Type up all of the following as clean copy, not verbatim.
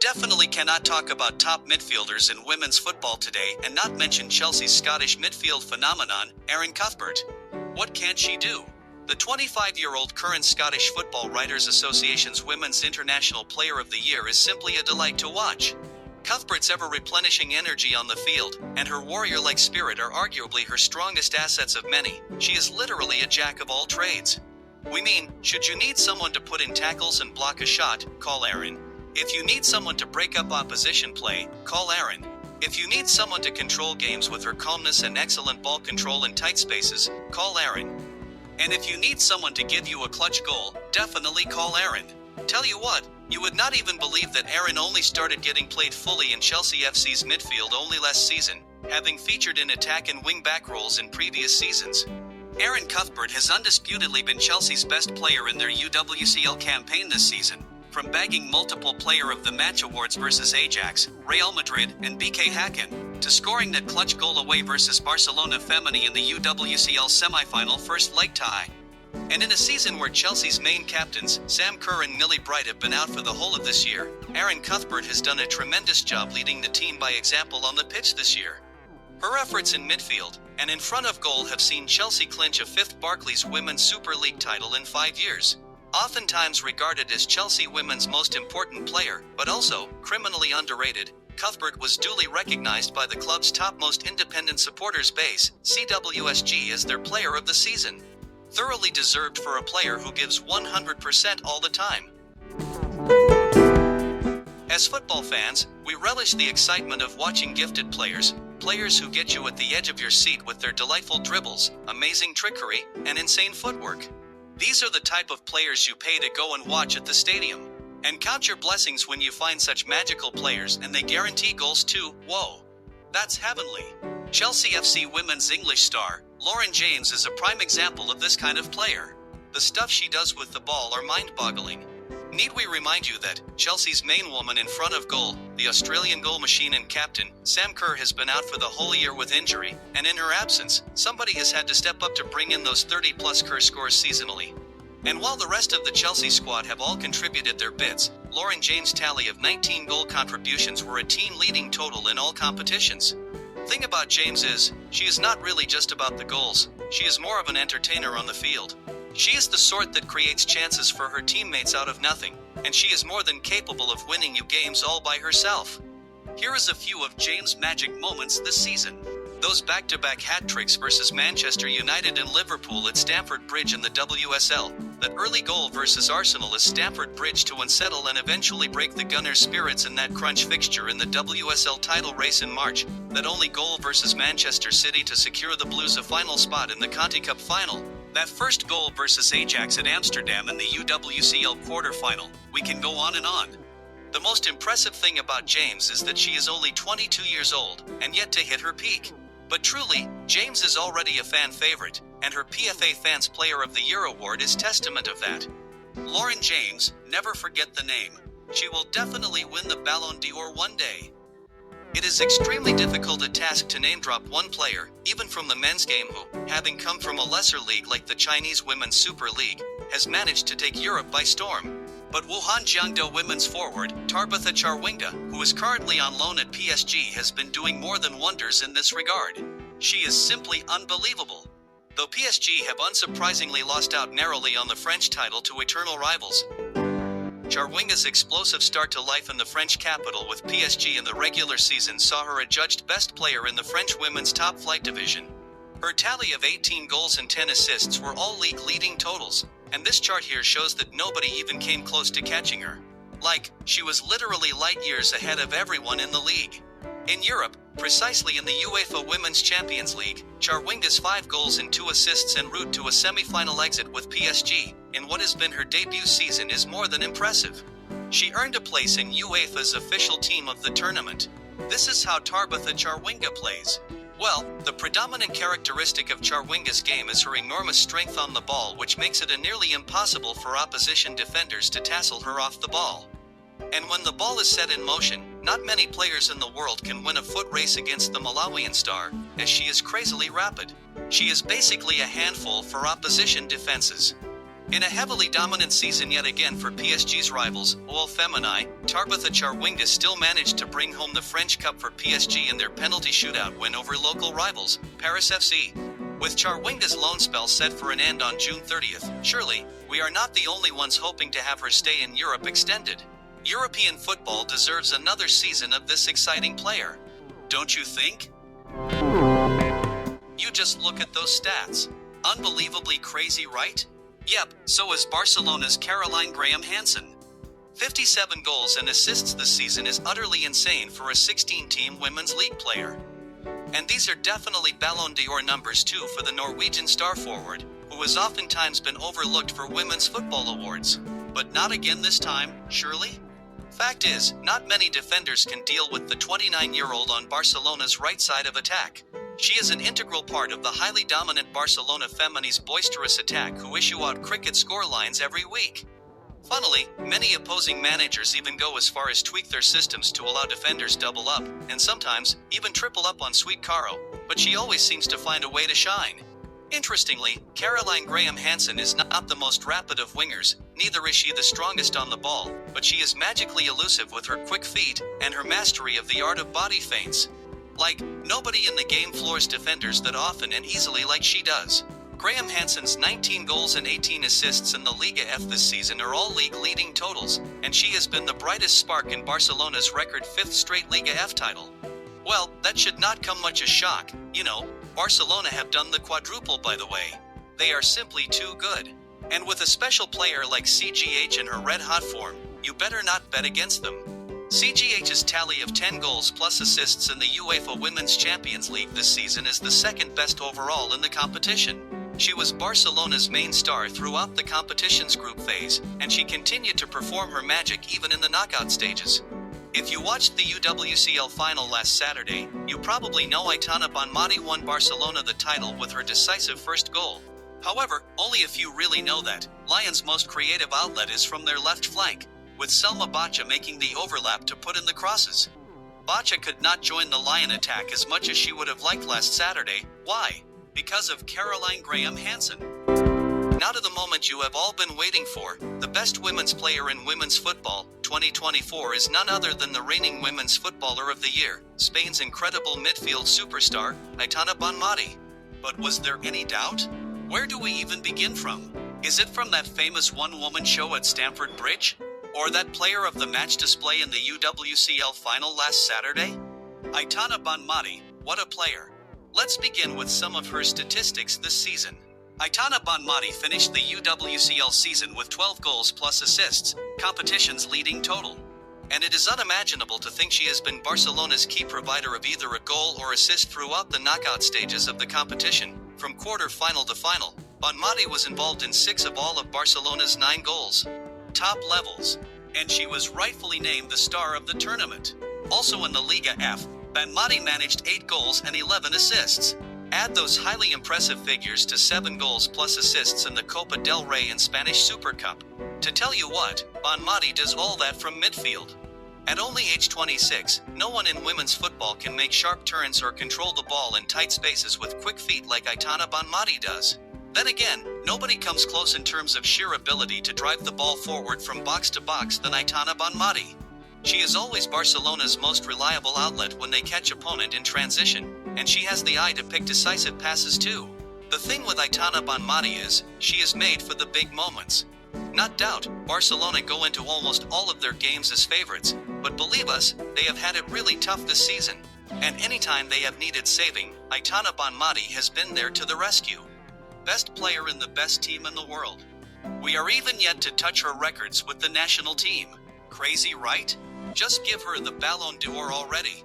definitely cannot talk about top midfielders in women's football today and not mention Chelsea's Scottish midfield phenomenon, Erin Cuthbert. What can she do? The 25-year-old current Scottish Football Writers Association's Women's International Player of the Year is simply a delight to watch. Cuthbert's ever-replenishing energy on the field and her warrior-like spirit are arguably her strongest assets of many. She is literally a jack of all trades. We mean, should you need someone to put in tackles and block a shot, call Erin. If you need someone to break up opposition play, call Erin. If you need someone to control games with her calmness and excellent ball control in tight spaces, call Erin. And if you need someone to give you a clutch goal, definitely call Erin. Tell you what, you would not even believe that Erin only started getting played fully in Chelsea FC's midfield only last season, having featured in attack and wing-back roles in previous seasons. Erin Cuthbert has undisputedly been Chelsea's best player in their UWCL campaign this season, from bagging multiple Player of the Match awards versus Ajax, Real Madrid, and BK Häcken, to scoring that clutch goal away versus Barcelona Femení in the UWCL semi-final first leg tie. And in a season where Chelsea's main captains, Sam Kerr and Millie Bright, have been out for the whole of this year, Erin Cuthbert has done a tremendous job leading the team by example on the pitch this year. Her efforts in midfield and in front of goal have seen Chelsea clinch a fifth Barclays Women's Super League title in 5 years. Oftentimes regarded as Chelsea women's most important player, but also criminally underrated, Cuthbert was duly recognized by the club's topmost independent supporters base, CWSG, as their player of the season. Thoroughly deserved for a player who gives 100% all the time. As football fans, we relish the excitement of watching gifted players who get you at the edge of your seat with their delightful dribbles, amazing trickery, and insane footwork. These are the type of players you pay to go and watch at the stadium. And count your blessings when you find such magical players and they guarantee goals too. Whoa! That's heavenly. Chelsea FC women's English star, Lauren James, is a prime example of this kind of player. The stuff she does with the ball are mind-boggling. Need we remind you that Chelsea's main woman in front of goal, the Australian goal machine and captain, Sam Kerr, has been out for the whole year with injury, and in her absence, somebody has had to step up to bring in those 30-plus Kerr scores seasonally. And while the rest of the Chelsea squad have all contributed their bits, Lauren James' tally of 19 goal contributions were a team-leading total in all competitions. Thing about James is, she is not really just about the goals, she is more of an entertainer on the field. She is the sort that creates chances for her teammates out of nothing, and she is more than capable of winning you games all by herself. Here is a few of James' magic moments this season. Those back-to-back hat tricks versus Manchester United and Liverpool at Stamford Bridge in the WSL, that early goal versus Arsenal at Stamford Bridge to unsettle and eventually break the Gunners' spirits in that crunch fixture in the WSL title race in March, that only goal versus Manchester City to secure the Blues a final spot in the Conti Cup final, that first goal versus Ajax at Amsterdam in the UWCL quarterfinal. We can go on and on. The most impressive thing about James is that she is only 22 years old, and yet to hit her peak. But truly, James is already a fan favorite, and her PFA Fans Player of the Year award is testament of that. Lauren James, never forget the name. She will definitely win the Ballon d'Or one day. It is extremely difficult a task to name-drop one player, even from the men's game, who, having come from a lesser league like the Chinese Women's Super League, has managed to take Europe by storm. But Wuhan Jiangda women's forward, Tabitha Chawinga, who is currently on loan at PSG, has been doing more than wonders in this regard. She is simply unbelievable. Though PSG have unsurprisingly lost out narrowly on the French title to eternal rivals, Chawinga's explosive start to life in the French capital with PSG in the regular season saw her adjudged best player in the French women's top-flight division. Her tally of 18 goals and 10 assists were all league-leading totals, and this chart here shows that nobody even came close to catching her. Like, she was literally light years ahead of everyone in the league. In Europe, precisely in the UEFA Women's Champions League, Chawinga's 5 goals and 2 assists en route to a semi-final exit with PSG, in what has been her debut season, is more than impressive. She earned a place in UEFA's official team of the tournament. This is how Tabitha Chawinga plays. Well, the predominant characteristic of Chawinga's game is her enormous strength on the ball, which makes it a nearly impossible for opposition defenders to tackle her off the ball. And when the ball is set in motion, not many players in the world can win a foot race against the Malawian star, as she is crazily rapid. She is basically a handful for opposition defenses. In a heavily dominant season yet again for PSG's rivals, OL Femini, Tabitha Chawinga still managed to bring home the French Cup for PSG in their penalty shootout win over local rivals, Paris FC. With Chawinga's loan spell set for an end on June 30th, surely, we are not the only ones hoping to have her stay in Europe extended. European football deserves another season of this exciting player. Don't you think? You just look at those stats. Unbelievably crazy, right? Yep, so is Barcelona's Caroline Graham Hansen. 57 goals and assists this season is utterly insane for a 16-team women's league player. And these are definitely Ballon d'Or numbers too for the Norwegian star forward, who has oftentimes been overlooked for women's football awards. But not again this time, surely? Fact is, not many defenders can deal with the 29-year-old on Barcelona's right side of attack. She is an integral part of the highly dominant Barcelona Femini's boisterous attack who issue out cricket scorelines every week. Funnily, many opposing managers even go as far as tweak their systems to allow defenders double up, and sometimes even triple up on Sweet Caro, but she always seems to find a way to shine. Interestingly, Caroline Graham Hansen is not the most rapid of wingers, neither is she the strongest on the ball, but she is magically elusive with her quick feet and her mastery of the art of body feints. Like, nobody in the game floors defenders that often and easily like she does. Graham Hansen's 19 goals and 18 assists in the Liga F this season are all league leading totals, and she has been the brightest spark in Barcelona's record 5th straight Liga F title. Well, that should not come much as shock. You know, Barcelona have done the quadruple, by the way. They are simply too good. And with a special player like CGH in her red-hot form, you better not bet against them. CGH's tally of 10 goals plus assists in the UEFA Women's Champions League this season is the second best overall in the competition. She was Barcelona's main star throughout the competition's group phase, and she continued to perform her magic even in the knockout stages. If you watched the UWCL final last Saturday, you probably know Aitana Bonmati won Barcelona the title with her decisive first goal. However, only a few really know that Lions' most creative outlet is from their left flank, with Selma Bacha making the overlap to put in the crosses. Bacha could not join the Lion attack as much as she would have liked last Saturday. Why? Because of Caroline Graham Hansen. Now to the moment you have all been waiting for. The best women's player in women's football 2024 is none other than the reigning Women's Footballer of the Year, Spain's incredible midfield superstar, Aitana Bonmati. But was there any doubt? Where do we even begin from? Is it from that famous one-woman show at Stamford Bridge? Or that player of the match display in the UWCL final last Saturday? Aitana Bonmati, what a player. Let's begin with some of her statistics this season. Aitana Bonmati finished the UWCL season with 12 goals plus assists, competition's leading total. And it is unimaginable to think she has been Barcelona's key provider of either a goal or assist throughout the knockout stages of the competition. From quarter-final to final, Bonmati was involved in 6 of all of Barcelona's 9 goals. Top levels. And she was rightfully named the star of the tournament. Also in the Liga F, Bonmati managed 8 goals and 11 assists. Add those highly impressive figures to 7 goals plus assists in the Copa del Rey and Spanish Super Cup. To tell you what, Bonmati does all that from midfield. At only age 26, no one in women's football can make sharp turns or control the ball in tight spaces with quick feet like Aitana Bonmati does. Then again, nobody comes close in terms of sheer ability to drive the ball forward from box to box than Aitana Bonmati. She is always Barcelona's most reliable outlet when they catch opponent in transition, and she has the eye to pick decisive passes too. The thing with Aitana Bonmati is, she is made for the big moments. Not doubt, Barcelona go into almost all of their games as favorites, but believe us, they have had it really tough this season. And anytime they have needed saving, Aitana Bonmati has been there to the rescue. Best player in the best team in the world. We are even yet to touch her records with the national team. Crazy, right? Just give her the Ballon d'Or already.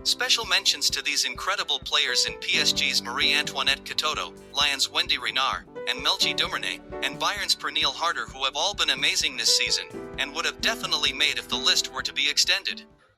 Special mentions to these incredible players in PSG's Marie-Antoinette Katoto, Lions' Wendy Renard, and Melchi Dumernay, and Bayern's Pernille Harder, who have all been amazing this season, and would have definitely made if the list were to be extended.